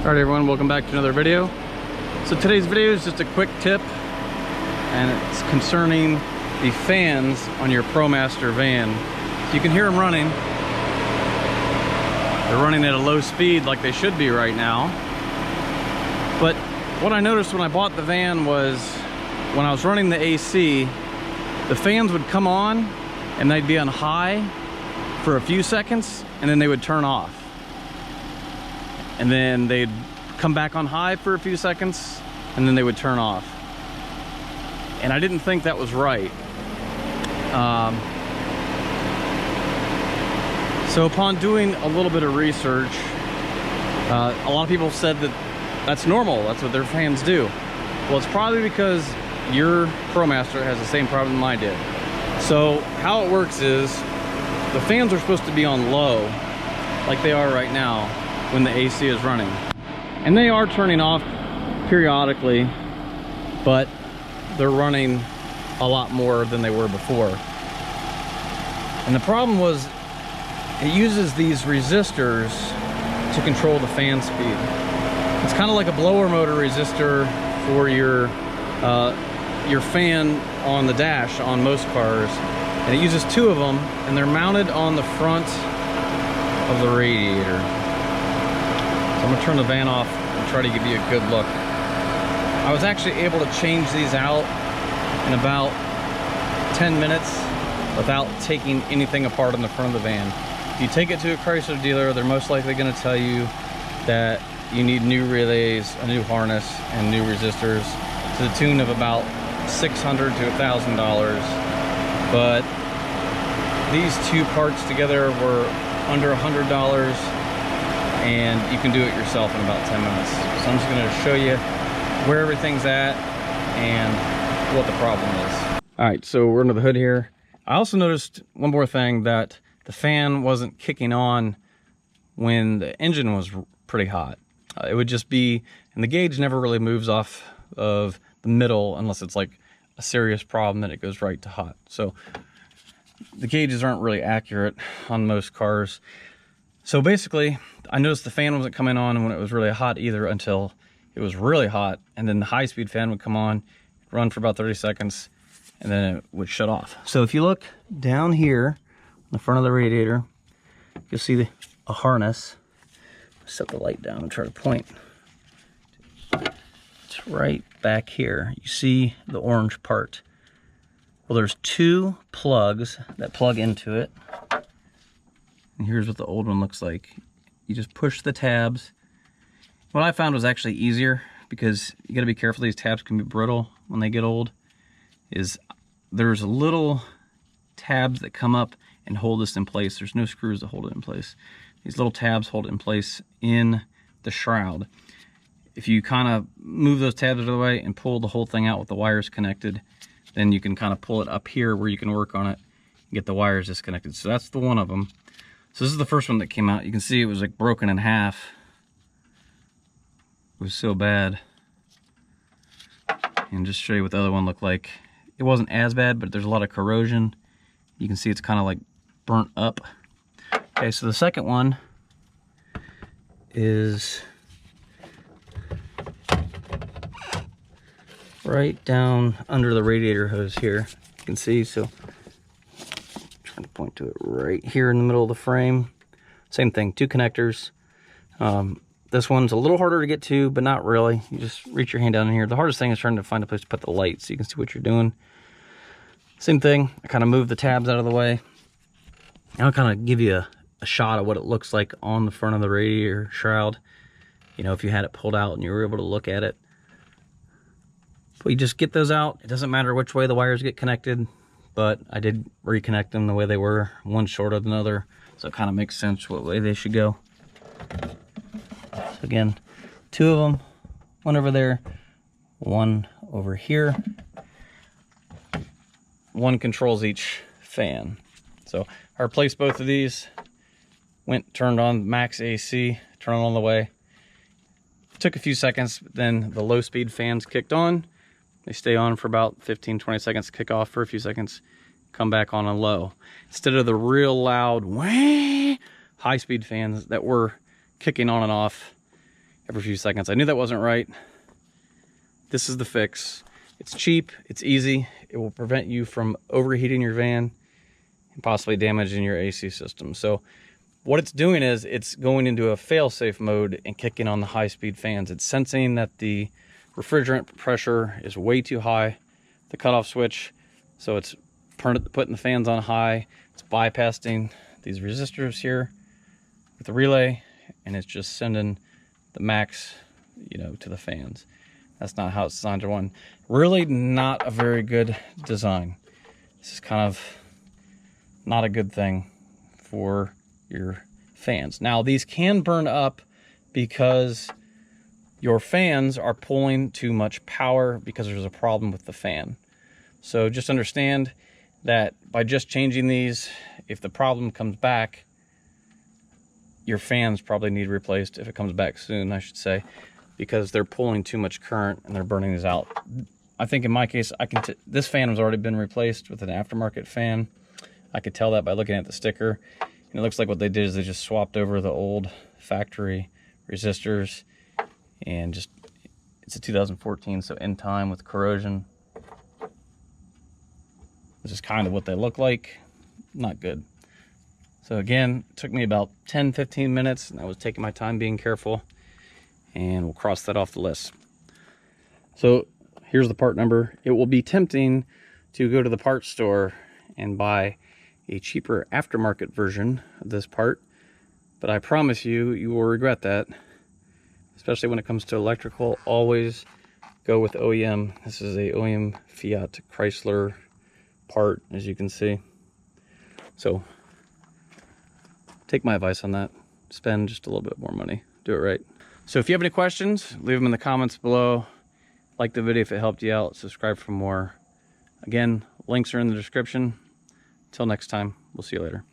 Alright everyone, welcome back to another video. So today's video is just a quick tip, and it's concerning the fans on your Promaster van. So you can hear them running. They're running at a low speed like they should be right now. But what I noticed when I bought the van was when I was running the AC, the fans would come on and they'd be on high for a few seconds and then they would turn off. And then they'd come back on high for a few seconds and then they would turn off. And I didn't think that was right. So upon doing a little bit of research, a lot of people said that that's normal, that's what their fans do. Well, it's probably because your Promaster has the same problem mine did. So how it works is the fans are supposed to be on low, like they are right now when the AC is running. And they are turning off periodically, but they're running a lot more than they were before. And the problem was it uses these resistors to control the fan speed. It's kind of like a blower motor resistor for your fan on the dash on most cars. And it uses two of them, and they're mounted on the front of the radiator. So I'm gonna turn the van off and try to give you a good look. I was actually able to change these out in about 10 minutes without taking anything apart on the front of the van. If you take it to a Chrysler dealer, they're most likely gonna tell you that you need new relays, a new harness, and new resistors to the tune of about $600 to $1,000. But these two parts together were under $100, and you can do it yourself in about 10 minutes. So I'm just going to show you where everything's at and what the problem is. All right, so we're under the hood here. I also noticed one more thing, that the fan wasn't kicking on when the engine was pretty hot. It would just be, and the gauge never really moves off of the middle unless it's like a serious problem that it goes right to hot. So the gauges aren't really accurate on most cars. So basically, I noticed the fan wasn't coming on when it was really hot either until it was really hot, and then the high-speed fan would come on, run for about 30 seconds, and then it would shut off. So if you look down here on the front of the radiator, you'll see a harness. Set the light down and try to point. It's right back here. You see the orange part. Well, there's two plugs that plug into it. And here's what the old one looks like. You just push the tabs. What I found was actually easier, because you gotta be careful, these tabs can be brittle when they get old, is there's little tabs that come up and hold this in place. There's no screws to hold it in place. These little tabs hold it in place in the shroud. If you kind of move those tabs out of the way and pull the whole thing out with the wires connected, then you can kind of pull it up here where you can work on it and get the wires disconnected. So that's the one of them. So this is the first one that came out. You can see it was like broken in half. It was so bad. And just show you what the other one looked like. It wasn't as bad, but there's a lot of corrosion. You can see it's kind of like burnt up. Okay, so the second one is right down under the radiator hose here. You can see, so I'm trying to point to it right here in the middle of the frame. Same thing, two connectors. This one's a little harder to get to, but not really. You just reach your hand down in here. The hardest thing is trying to find a place to put the light so you can see what you're doing. Same thing, I kind of move the tabs out of the way. I'll kind of give you a shot of what it looks like on the front of the radiator shroud. You know, if you had it pulled out and you were able to look at it. But you just get those out. It doesn't matter which way the wires get connected, but I did reconnect them the way they were, one shorter than the other, so it kind of makes sense what way they should go. So again, two of them, one over there, one over here. One controls each fan. So I replaced both of these, turned on max AC, turned it on the way. It took a few seconds, but then the low speed fans kicked on. They stay on for about 15-20 seconds, kick off for a few seconds, come back on a low. Instead of the real loud high speed fans that were kicking on and off, every few seconds. I knew that wasn't right. This is the fix. It's cheap, it's easy. It will prevent you from overheating your van and possibly damaging your AC system. So what it's doing is it's going into a fail-safe mode and kicking on the high-speed fans. It's sensing that the refrigerant pressure is way too high, the cutoff switch, so it's putting the fans on high. It's bypassing these resistors here with the relay, and it's just sending the max, you know, to the fans. That's not how it's designed to run. Really not a very good design. This is kind of not a good thing for your fans. Now, these can burn up because your fans are pulling too much power because there's a problem with the fan. So just understand that by just changing these, if the problem comes back, your fans probably need replaced, if it comes back soon, I should say, because they're pulling too much current and they're burning these out. I think in my case, this fan has already been replaced with an aftermarket fan. I could tell that by looking at the sticker. And it looks like what they did is they just swapped over the old factory resistors, and just, it's a 2014, so in time with corrosion. This is kind of what they look like. Not good. So again, it took me about 10-15 minutes, and I was taking my time being careful, and we'll cross that off the list. So here's the part number. It will be tempting to go to the parts store and buy a cheaper aftermarket version of this part, but I promise you, you will regret that, especially when it comes to electrical. Always go with OEM. This is a OEM Fiat Chrysler part, as you can see. So take my advice on that. Spend just a little bit more money. Do it right. So if you have any questions, leave them in the comments below. Like the video if it helped you out. Subscribe for more. Again, links are in the description. Till next time, we'll see you later.